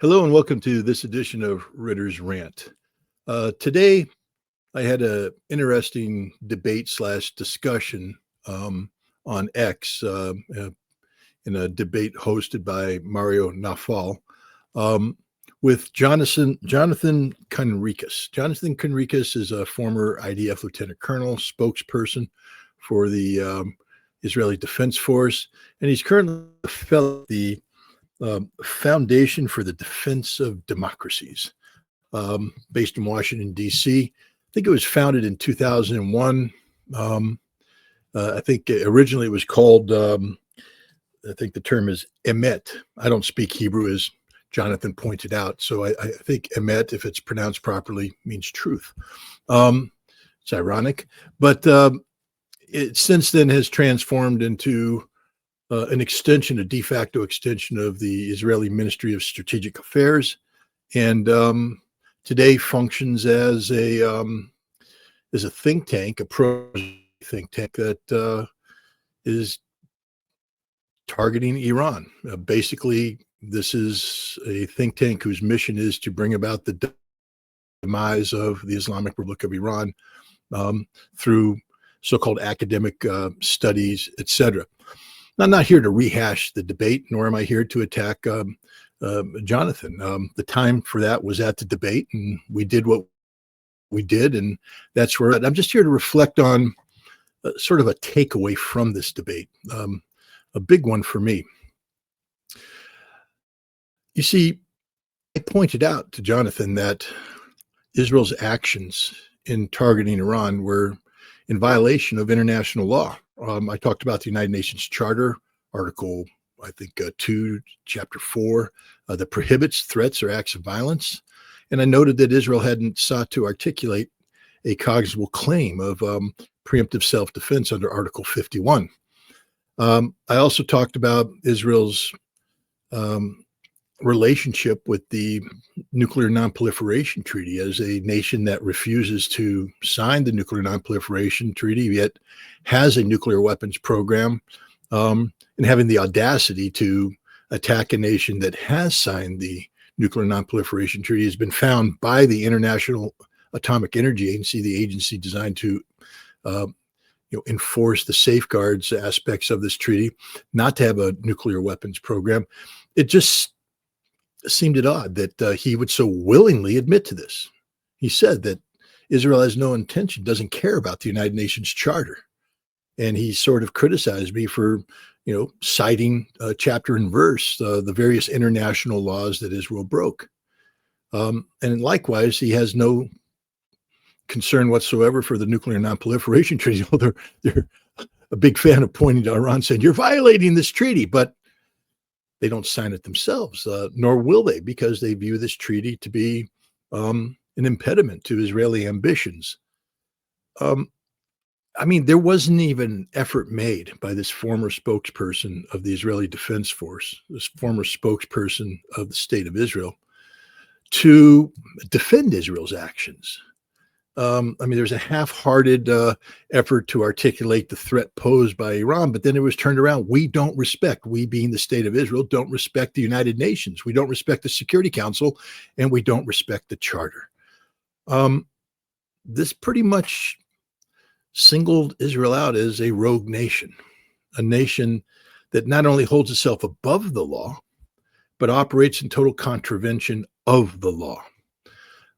Hello and welcome to this edition of Ritter's Rant. Today, I had an interesting debate slash discussion on X in a debate hosted by Mario Nafal um, with Jonathan Conricus. Jonathan Conricus is a former IDF lieutenant colonel, spokesperson for the Israeli Defense Force, and he's currently a fellow at the Foundation for the Defense of Democracies, based in Washington, D.C. I think it was founded in 2001. I think originally it was called, I think the term is emet. I don't speak Hebrew, as Jonathan pointed out. So I think emet, if it's pronounced properly, means truth. It's ironic. But it since then has transformed into an extension, a de facto extension of the Israeli Ministry of Strategic Affairs, and today functions as a think tank, a pro think tank that is targeting Iran. Basically, this is a think tank whose mission is to bring about the demise of the Islamic Republic of Iran through so-called academic studies, etc. I'm not here to rehash the debate, nor am I here to attack Jonathan. The time for that was at the debate, and we did what we did, and that's where I'm just here to reflect on sort of a takeaway from this debate, a big one for me. You see, I pointed out to Jonathan that Israel's actions in targeting Iran were in violation of international law. I talked about the United Nations Charter, Article, I think, 2, Chapter 4, that prohibits threats or acts of violence. And I noted that Israel hadn't sought to articulate a cognizable claim of preemptive self-defense under Article 51. I also talked about Israel's relationship with the Nuclear Nonproliferation Treaty as a nation that refuses to sign the Nuclear Nonproliferation Treaty, yet has a nuclear weapons program, and having the audacity to attack a nation that has signed the Nuclear Nonproliferation Treaty has been found by the International Atomic Energy Agency, the agency designed to enforce the safeguards aspects of this treaty, not to have a nuclear weapons program. It just seemed it odd that he would so willingly admit to this. He said that Israel has no intention, doesn't care about the United Nations Charter. And he sort of criticized me for, citing chapter and verse, the various international laws that Israel broke. And likewise, he has no concern whatsoever for the Nuclear Nonproliferation Treaty. Well, they're a big fan of pointing to Iran saying, you're violating this treaty, but they don't sign it themselves, nor will they, because they view this treaty to be an impediment to Israeli ambitions. There wasn't even effort made by this former spokesperson of the Israeli Defense Force, this former spokesperson of the State of Israel, to defend Israel's actions. There's a half-hearted effort to articulate the threat posed by Iran, but then it was turned around. We being the State of Israel, don't respect the United Nations. We don't respect the Security Council, and we don't respect the Charter. This pretty much singled Israel out as a rogue nation, a nation that not only holds itself above the law, but operates in total contravention of the law.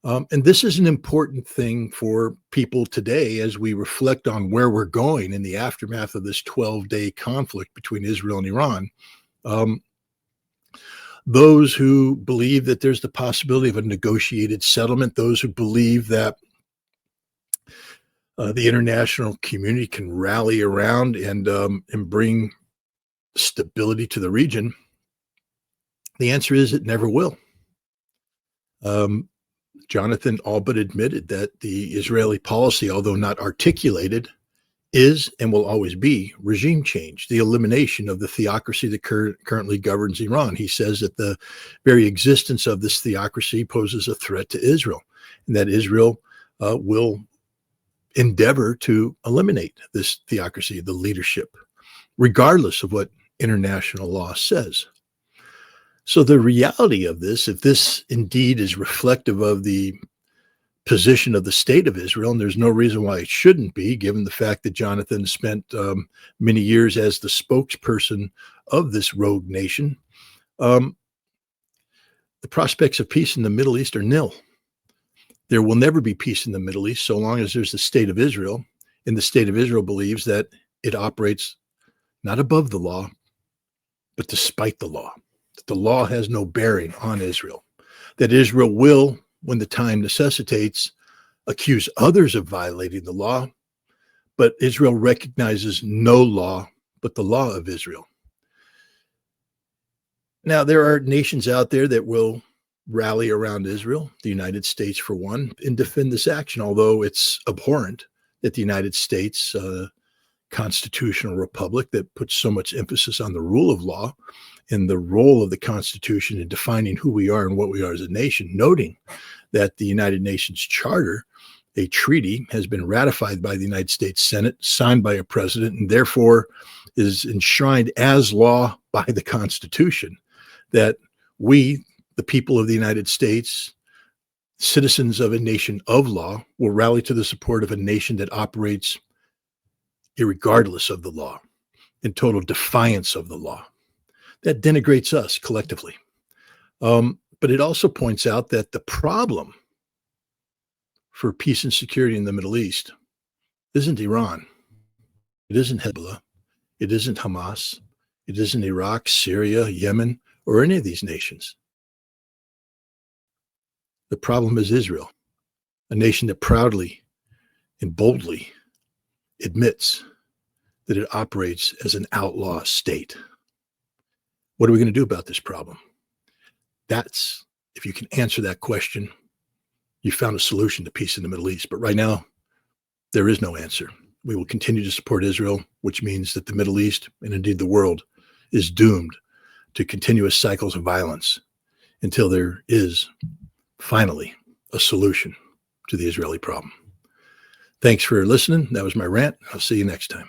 And this is an important thing for people today as we reflect on where we're going in the aftermath of this 12-day conflict between Israel and Iran. Those who believe that there's the possibility of a negotiated settlement, those who believe that the international community can rally around and bring stability to the region, the answer is it never will. Jonathan all but admitted that the Israeli policy, although not articulated, is and will always be regime change, the elimination of the theocracy that currently governs Iran. He says that the very existence of this theocracy poses a threat to Israel, and that Israel will endeavor to eliminate this theocracy, the leadership, regardless of what international law says. So the reality of this, if this indeed is reflective of the position of the state of Israel, and there's no reason why it shouldn't be, given the fact that Jonathan spent many years as the spokesperson of this rogue nation, um, the prospects of peace in the Middle East are nil. There will never be peace in the Middle East so long as there's the state of Israel, and the state of Israel believes that it operates not above the law, but despite the law. That the law has no bearing on Israel. That Israel will, when the time necessitates, accuse others of violating the law, but Israel recognizes no law but the law of Israel. Now, there are nations out there that will rally around Israel, the United States for one, and defend this action, although it's abhorrent that the United States, constitutional republic that puts so much emphasis on the rule of law and the role of the Constitution in defining who we are and what we are as a nation, noting that the United Nations Charter, a treaty, has been ratified by the United States Senate, signed by a president, and therefore is enshrined as law by the Constitution, that we, the people of the United States, citizens of a nation of law, will rally to the support of a nation that operates irregardless of the law, in total defiance of the law. That denigrates us collectively. But it also points out that the problem for peace and security in the Middle East isn't Iran. It isn't Hezbollah. It isn't Hamas. It isn't Iraq, Syria, Yemen, or any of these nations. The problem is Israel, a nation that proudly and boldly admits that it operates as an outlaw state. What are we going to do about this problem? That's, if you can answer that question, you found a solution to peace in the Middle East. But right now, there is no answer. We will continue to support Israel, which means that the Middle East, and indeed the world, is doomed to continuous cycles of violence until there is finally a solution to the Israeli problem. Thanks for listening. That was my rant. I'll see you next time.